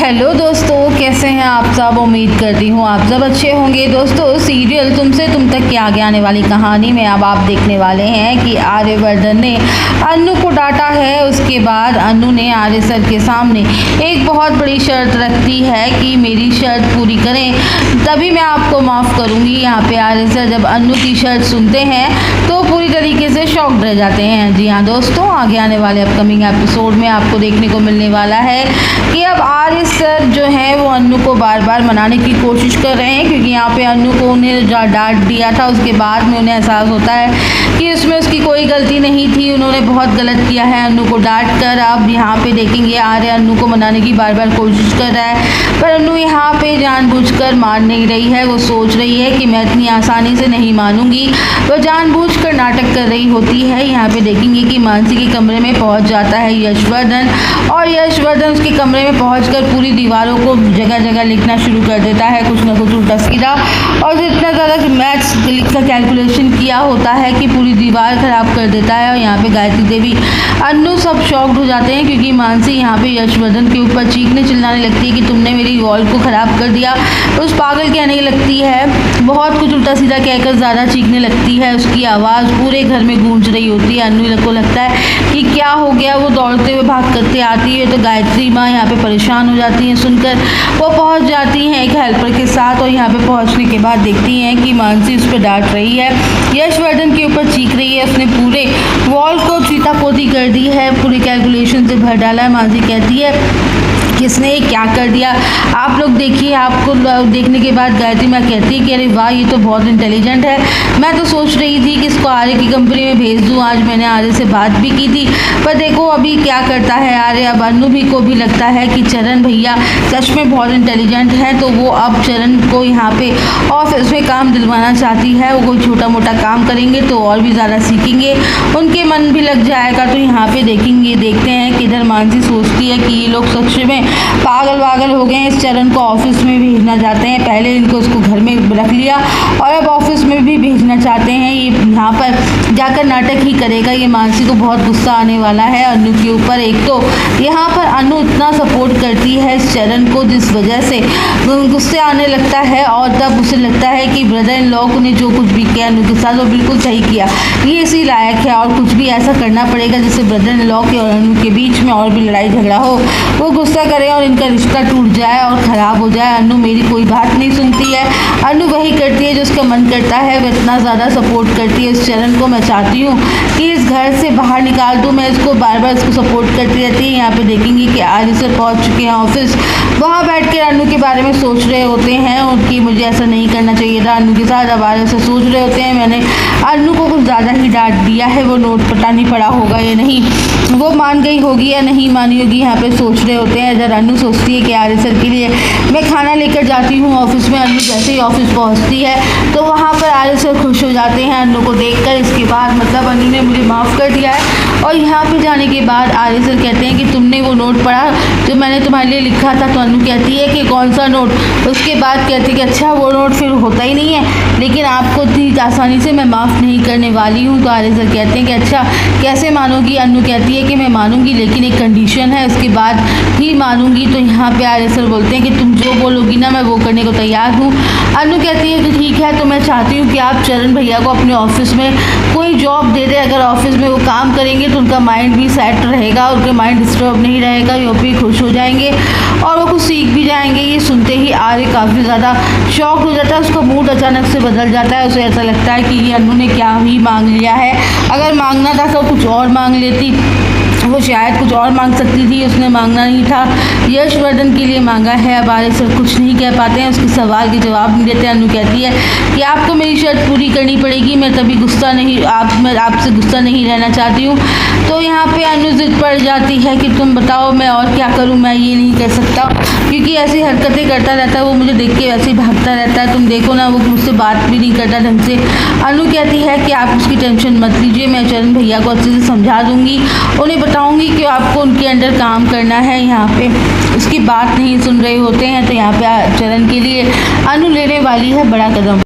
Hello दोस्तों, कैसे हैं आप सब। उम्मीद करती हूँ आप सब अच्छे होंगे। दोस्तों, सीरियल तुमसे तुम तक के आगे आने वाली कहानी में अब आप देखने वाले हैं कि आर्यवर्धन ने अन्नू को डांटा है। उसके बाद अन्नू ने आर्य सर के सामने एक बहुत बड़ी शर्त रख दी है कि मेरी शर्त पूरी करें तभी मैं आपको माफ़ करूँगी। यहाँ पे आर्य सर जब अन्नू की शर्त सुनते हैं तो पूरी तरीके से शॉक्ड रह जाते हैं। जी हाँ दोस्तों, आगे आने वाले अपकमिंग एपिसोड में आपको देखने को मिलने वाला है कि अब आर्य सर जो है वो अन्नू को बार बार मनाने की कोशिश कर रहे हैं, क्योंकि यहाँ पे अन्नू को उन्हें डांट दिया था उसके बाद में उन्हें एहसास होता है कि उसमें उसकी कोई गलती नहीं थी, उन्होंने बहुत गलत किया है अन्नू को डांट कर। अब यहाँ पे देखेंगे आर्य अन्नू को मनाने की बार बार कोशिश कर रहा है, पर अन्नू यहाँ पे जानबूझकर मान नहीं रही है। वो सोच रही है कि मैं इतनी आसानी से नहीं मानूंगी, वो जानबूझकर नाटक कर रही होती है। यहाँ पे देखेंगे कि मानसी के कमरे में पहुँच जाता है यशवर्धन, और यशवर्धन उसके कमरे में पहुँचकर पूरी दीवारों को जगह जगह लिखना शुरू कर देता है, कुछ ना कुछ उल्टा सीधा, और इतना ज़्यादा मैथ्स का कैलकुलेशन किया होता है कि पूरी दीवार ख़राब कर देता है। और यहाँ पे गायत्री देवी, अन्नू सब शॉक्ड हो जाते हैं, क्योंकि मानसी यहाँ पे यशवर्धन के ऊपर चीखने चिल्लाने लगती है कि तुमने मेरी वॉल को ख़राब कर दिया। तो उस पागल कहने लगती है, बहुत कुछ उल्टा सीधा कहकर ज़्यादा चीखने लगती है। उसकी आवाज़ पूरे घर में गूंज रही होती है। अन्नू को लगता है कि क्या हो गया। वो दौड़ते हुए भाग करते आती है तो गायत्री माँ यहाँ पे परेशान हो जाती हैं सुनकर। वो पहुँच जाती हैं एक हेल्पर के साथ, और यहाँ पे पहुँचने के बाद देखती हैं कि मानसी उस पर डांट रही है, यशवर्धन के ऊपर चीख रही है। उसने पूरे वॉल को चीतापोती कर दी है, पूरी कैलकुलेशन से भर डाला है। मानसी कहती है किसने क्या कर दिया, आप लोग देखिए। आपको देखने के बाद गायत्री माँ कहती है कि अरे वाह, ये तो बहुत इंटेलिजेंट है। मैं तो सोच रही थी कि इसको आर्य की कंपनी में भेज दूँ। आज मैंने आर्य से बात भी की थी, पर देखो अभी क्या करता है आर्य। अब अन्नू भी को भी लगता है कि चरण भैया सच में बहुत इंटेलिजेंट है, तो वो अब चरण को यहाँ पे ऑफिस में काम दिलवाना चाहती है। वो कोई छोटा मोटा काम करेंगे तो और भी ज़्यादा सीखेंगे, उनके मन भी लग जाएगा। तो यहाँ पे देखते हैं कि इधर मानसी सोचती है कि ये लोग सच में पागल वागल हो गए हैं, इस चरण को ऑफिस में भेजना चाहते हैं। पहले इनको उसको घर में रख लिया और अब ऑफिस में भी भेजना चाहते हैं। ये यहाँ पर जाकर नाटक ही करेगा। ये मानसी को बहुत गुस्सा आने वाला है अन्नू के ऊपर। एक तो यहाँ पर अन्नू इतना सपोर्ट करती है इस चरण को, जिस वजह से गुस्से आने लगता है, और तब उसे लगता है कि ब्रदर इन लॉ ने जो कुछ भी किया अन्नू के साथ वो बिल्कुल सही किया, ये इसी लायक है, और कुछ भी ऐसा करना पड़ेगा जिससे ब्रदर इन लॉ के और अन्नू के बीच में और भी लड़ाई झगड़ा हो, वो गुस्सा करे और इनका रिश्ता टूट जाए और ख़राब हो जाए। अन्नू मेरी कोई बात नहीं सुनती है, अन्नू वही करती है जो उसका मन करता है। वो इतना ज़्यादा सपोर्ट करती है इस चरण को। मैं चाहती हूँ कि इस घर से बाहर निकाल दूँ, मैं इसको बार बार इसको सपोर्ट करती रहती है। यहाँ पे देखेंगे कि आर्य सर पहुँच चुके हैं ऑफिस। वहाँ बैठ कर अन्नू के बारे में सोच रहे होते हैं उनकी, मुझे ऐसा नहीं करना चाहिए था अन्नू के साथ। अब आर्य सर सोच रहे होते हैं मैंने अन्नू को कुछ ज़्यादा ही डांट दिया है, वो नोट पता नहीं पड़ा होगा या नहीं, वो मान गई होगी या नहीं मानी होगी। यहाँ पे सोच रहे होते हैं। इधर अन्नू सोचती है कि आर्य सर के लिए मैं खाना लेकर जाती हूँ ऑफिस में। अन्नू जैसे ही ऑफिस पहुँचती है तो वहाँ पर आर्य सर खुश हो जाते हैं अन्नू को देखकर। इसके बाद मतलब अन्नू ने मुझे माफ़ कर दिया है। और यहाँ पे जाने के बाद आर्य सर कहते हैं कि तुमने वो नोट पढ़ा जो मैंने तुम्हारे लिए लिखा था। तो अन्नू कहती है कि कौन सा नोट। उसके बाद कहती है कि अच्छा वो नोट फिर होता ही नहीं है, लेकिन आपको इतनी आसानी से मैं माफ़ नहीं करने वाली हूँ। तो आर्य सर कहते हैं कि अच्छा कैसे मानोगी। अन्नू कहती है कि मैं मानूंगी, लेकिन एक कंडीशन है, उसके बाद ही मानूंगी। तो यहाँ पे आर्य सर बोलते हैं कि तुम जो बोलोगी ना मैं वो करने को तैयार हूँ। अन्नू कहती है कि ठीक है, तो मैं चाहती हूँ कि आप चरण भैया को अपने ऑफिस में कोई जॉब दे दे। अगर ऑफिस में वो काम करेंगे तो उनका माइंड भी सेट रहेगा, उनका माइंड डिस्टर्ब नहीं रहेगा, वो भी खुश हो जाएंगे और वो कुछ सीख भी जाएंगे। ये सुनते ही आर्य काफ़ी ज़्यादा शॉक हो जाता है, उसका मूड अचानक से बदल जाता है। उसे ऐसा लगता है कि ये अन्नू ने क्या ही मांग लिया है। अगर मांगना था तो कुछ और मांग लेती, वो शायद कुछ और मांग सकती थी, उसने मांगना नहीं था, यशवर्धन के लिए मांगा है। अब आर्य सर कुछ नहीं कह पाते हैं, उसके सवाल के जवाब नहीं देते। अन्नू कहती है कि आपको मेरी शर्त पूरी करनी पड़ेगी, मैं तभी गुस्सा नहीं मैं आपसे गुस्सा नहीं रहना चाहती हूँ। तो यहाँ पे अन्नू जिद पड़ जाती है कि तुम बताओ मैं और क्या करूँ, मैं ये नहीं कर सकता, क्योंकि ऐसी हरकतें करता रहता है, वो मुझे देख के वैसे ही भागता रहता है। तुम देखो ना, वो मुझसे बात भी नहीं करता ढंग से। अन्नू कहती है कि आप उसकी टेंशन मत लीजिए, मैं चरण भैया को अच्छे से समझा दूँगी, उन्हें बताऊंगी कि आपको उनके अंडर काम करना है। यहाँ पे उसकी बात नहीं सुन रहे होते हैं, तो यहाँ पे चरण के लिए अन्नू लेने वाली है बड़ा कदम।